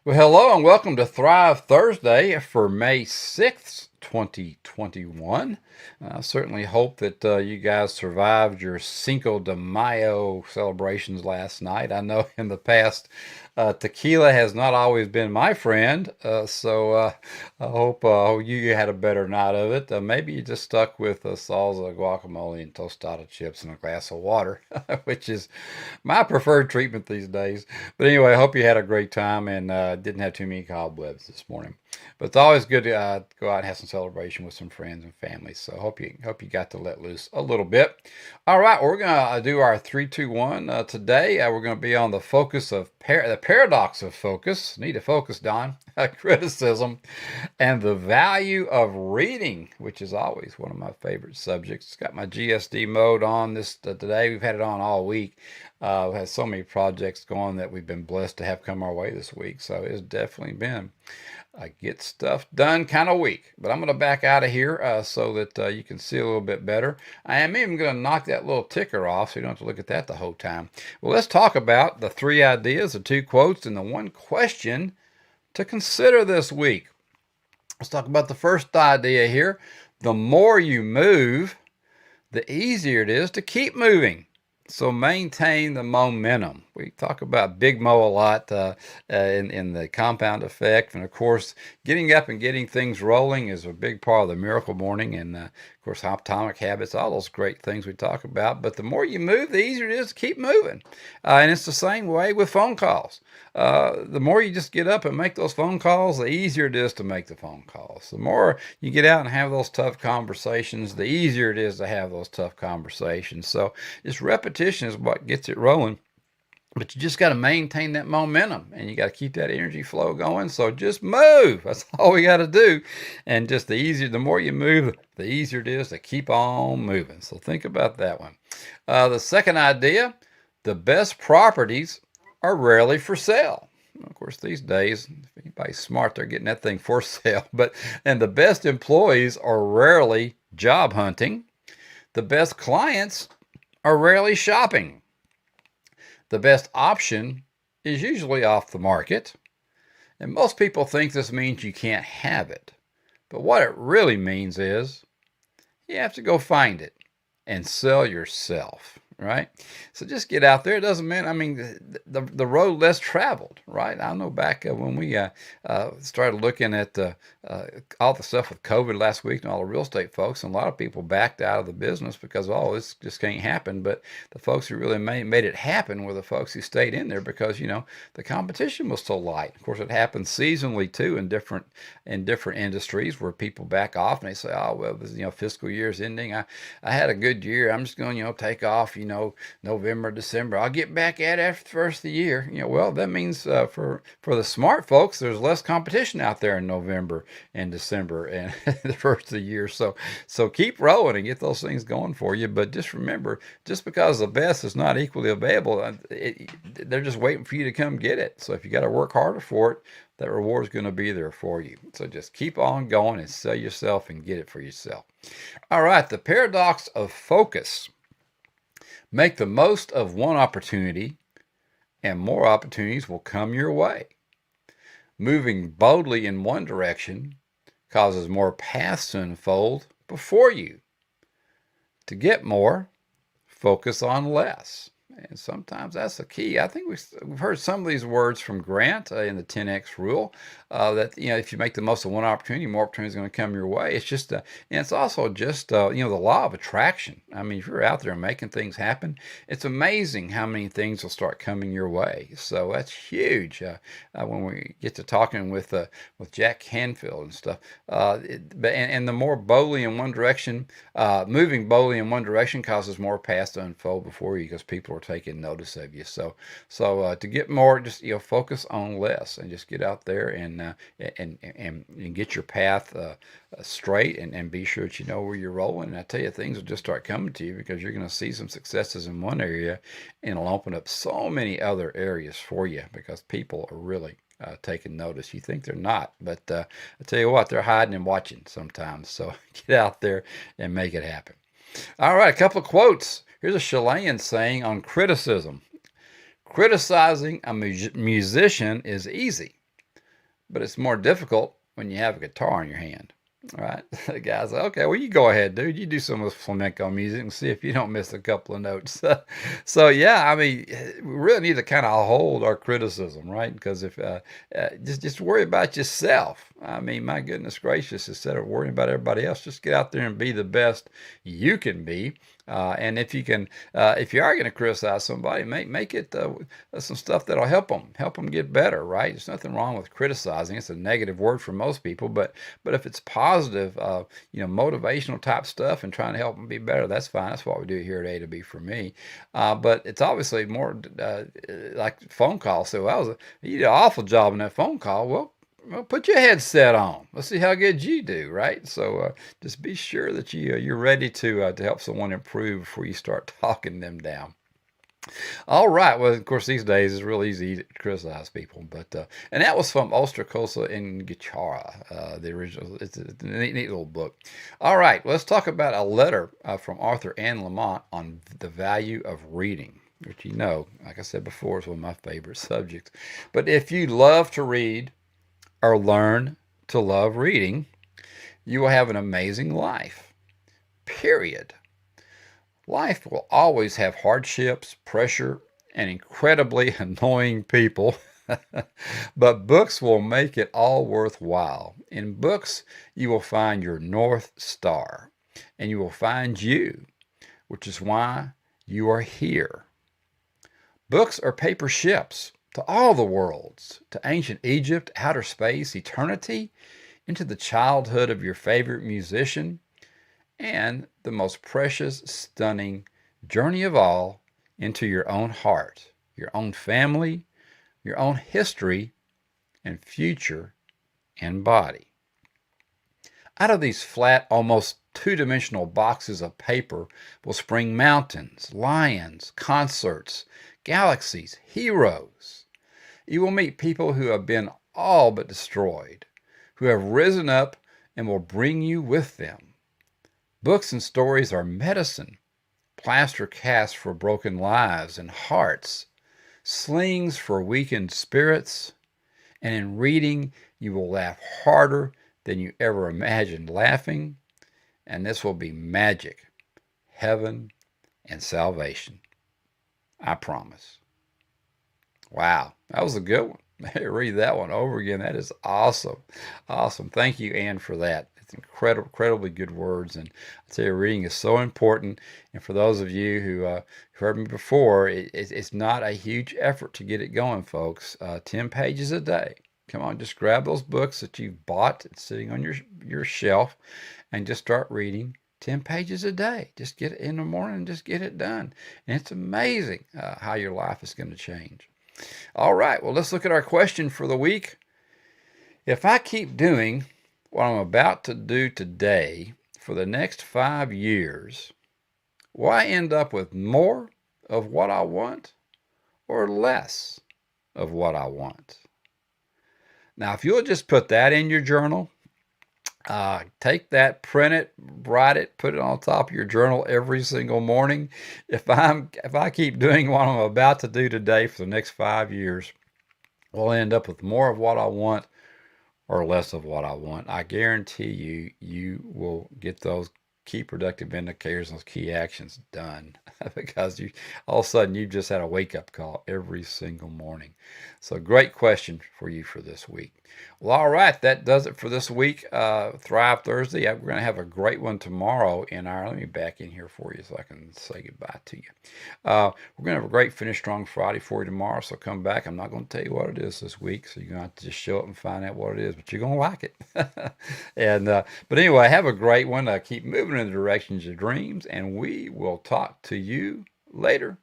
Well, hello and welcome to Thrive Thursday for May 6th, 2021. I certainly hope that you guys survived your Cinco de Mayo celebrations last night. I know in the past, tequila has not always been my friend, so I hope you had a better night of it. Maybe you just stuck with salsa, guacamole, and tostada chips and a glass of water, which is my preferred treatment these days. But anyway, I hope you had a great time and didn't have too many cobwebs this morning. But it's always good to go out and have some celebration with some friends and family. So hope you got to let loose a little bit. All right, we're gonna do our 3, 2, 1 today. We're gonna be on the focus of the paradox of focus. Need to focus, Don. Criticism and the value of reading, which is always one of my favorite subjects. Got my GSD mode on this today. We've had it on all week. We've had so many projects going that we've been blessed to have come our way this week. So it's definitely been a get stuff done kind of week. But I'm going to back out of here so that you can see a little bit better. I am even going to knock that little ticker off so you don't have to look at that the whole time. Well, let's talk about the 3 ideas, the 2 quotes, and the 1 question to consider this week. Let's talk about the first idea here. The more you move, the easier it is to keep moving. So maintain the momentum. We talk about Big Mo a lot in the compound effect. And of course, getting up and getting things rolling is a big part of the miracle morning. And of course, atomic habits, all those great things we talk about. But the more you move, the easier it is to keep moving. And it's the same way with phone calls. The more you just get up and make those phone calls, the easier it is to make the phone calls. The more you get out and have those tough conversations, the easier it is to have those tough conversations. So just repetition is what gets it rolling. But you just got to maintain that momentum and you got to keep that energy flow going. So just move. That's all we got to do. And just the more you move, the easier it is to keep on moving. So think about that one. The second idea, the best properties are rarely for sale. Of course, these days, if anybody's smart, they're getting that thing for sale. And the best employees are rarely job hunting. The best clients are rarely shopping. The best option is usually off the market. And most people think this means you can't have it. But what it really means is you have to go find it and sell yourself. Right? So just get out there. It doesn't mean, the road less traveled, right? I know back when we started looking at all the stuff with COVID last week and all the real estate folks, and a lot of people backed out of the business because, this just can't happen. But the folks who really made it happen were the folks who stayed in there because, the competition was so light. Of course, it happens seasonally too in different industries where people back off and they say, fiscal year's ending. I had a good year. I'm just going, take off, November, December. I'll get back at it after the first of the year. That means for the smart folks, there's less competition out there in November and December and the first of the year. So keep rolling and get those things going for you. But just remember, just because the best is not equally available, they're just waiting for you to come get it. So if you got to work harder for it, that reward is going to be there for you. So just keep on going and sell yourself and get it for yourself. All right, the paradox of focus. Make the most of one opportunity, and more opportunities will come your way. Moving boldly in one direction causes more paths to unfold before you. To get more, focus on less. And sometimes that's the key. I think we've heard some of these words from Grant in the 10X rule that, if you make the most of one opportunity, more opportunities are going to come your way. It's just, and it's also just, the law of attraction. I mean, if you're out there making things happen, it's amazing how many things will start coming your way. So that's huge. When we get to talking with Jack Canfield and stuff, and the more boldly in one direction, moving boldly in one direction causes more paths to unfold before you because people are taking notice of you. So to get more, just focus on less and just get out there and get your path straight and be sure that you know where you're rolling. And I tell you, things will just start coming to you because you're going to see some successes in one area, and it'll open up so many other areas for you because people are really taking notice. You think they're not, but I tell you what, they're hiding and watching sometimes. So get out there and make it happen. All right, a couple of quotes. Here's a Chilean saying on criticism. Criticizing a musician is easy. but it's more difficult when you have a guitar in your hand. All right. The guy's like, okay, well, you go ahead, dude. You do some of this flamenco music and see if you don't miss a couple of notes. So, yeah, I mean, we really need to kind of hold our criticism, right? Because if just worry about yourself. I mean, my goodness gracious, instead of worrying about everybody else, just get out there and be the best you can be. And if you can, if you are going to criticize somebody, make it some stuff that'll help them get better, right? There's nothing wrong with criticizing. It's a negative word for most people, but if it's positive, motivational type stuff and trying to help them be better, that's fine. That's what we do here at A to B for me. But it's obviously more like phone calls. So you did an awful job in that phone call. Well, put your headset on. Let's see how good you do, right? So just be sure that you're ready to help someone improve before you start talking them down. All right. Well, of course, these days it's real easy to criticize people, but and that was from Ostrakosa in Gichara, the original. It's a neat little book. All right, let's talk about a letter from Arthur Anne Lamont on the value of reading, which like I said before, is one of my favorite subjects. But if you love to read or learn to love reading, you will have an amazing life. Period. Life will always have hardships, pressure, and incredibly annoying people, but books will make it all worthwhile. In books, you will find your North Star, and you will find you, which is why you are here. Books are paper ships to all the worlds, to ancient Egypt, outer space, eternity, into the childhood of your favorite musician, and the most precious, stunning journey of all, into your own heart, your own family, your own history and future and body. Out of these flat, almost two-dimensional boxes of paper will spring mountains, lions, concerts, galaxies, heroes. You will meet people who have been all but destroyed, who have risen up and will bring you with them. Books and stories are medicine, plaster casts for broken lives and hearts, slings for weakened spirits, and in reading you will laugh harder than you ever imagined laughing, and this will be magic, heaven, and salvation. I promise. Wow, that was a good one. Read that one over again. That is awesome. Awesome. Thank you, Anne, for that. It's incredibly good words. And I tell you, reading is so important. And for those of you who heard me before, it's not a huge effort to get it going, folks. 10 pages a day. Come on, just grab those books that you've bought and sitting on your shelf and just start reading 10 pages a day. Just get it in the morning and just get it done. And it's amazing how your life is going to change. All right, well, let's look at our question for the week. If I keep doing what I'm about to do today for the next 5 years, will I end up with more of what I want or less of what I want? Now, if you'll just put that in your journal, take that, print it, write it, put it on top of your journal every single morning. If I keep doing what I'm about to do today for the next 5 years, we'll end up with more of what I want or less of what I want. I guarantee you will get those key productive indicators, those key actions done because all of a sudden you've just had a wake-up call every single morning. So great question for you for this week. Well, all right, that does it for this week. Thrive Thursday. We're going to have a great one tomorrow let me back in here for you so I can say goodbye to you. We're going to have a great Finish Strong Friday for you tomorrow, so come back. I'm not going to tell you what it is this week, so you're going to have to just show up and find out what it is, but you're going to like it. But anyway, have a great one. Keep moving in the directions of dreams, and we will talk to you later.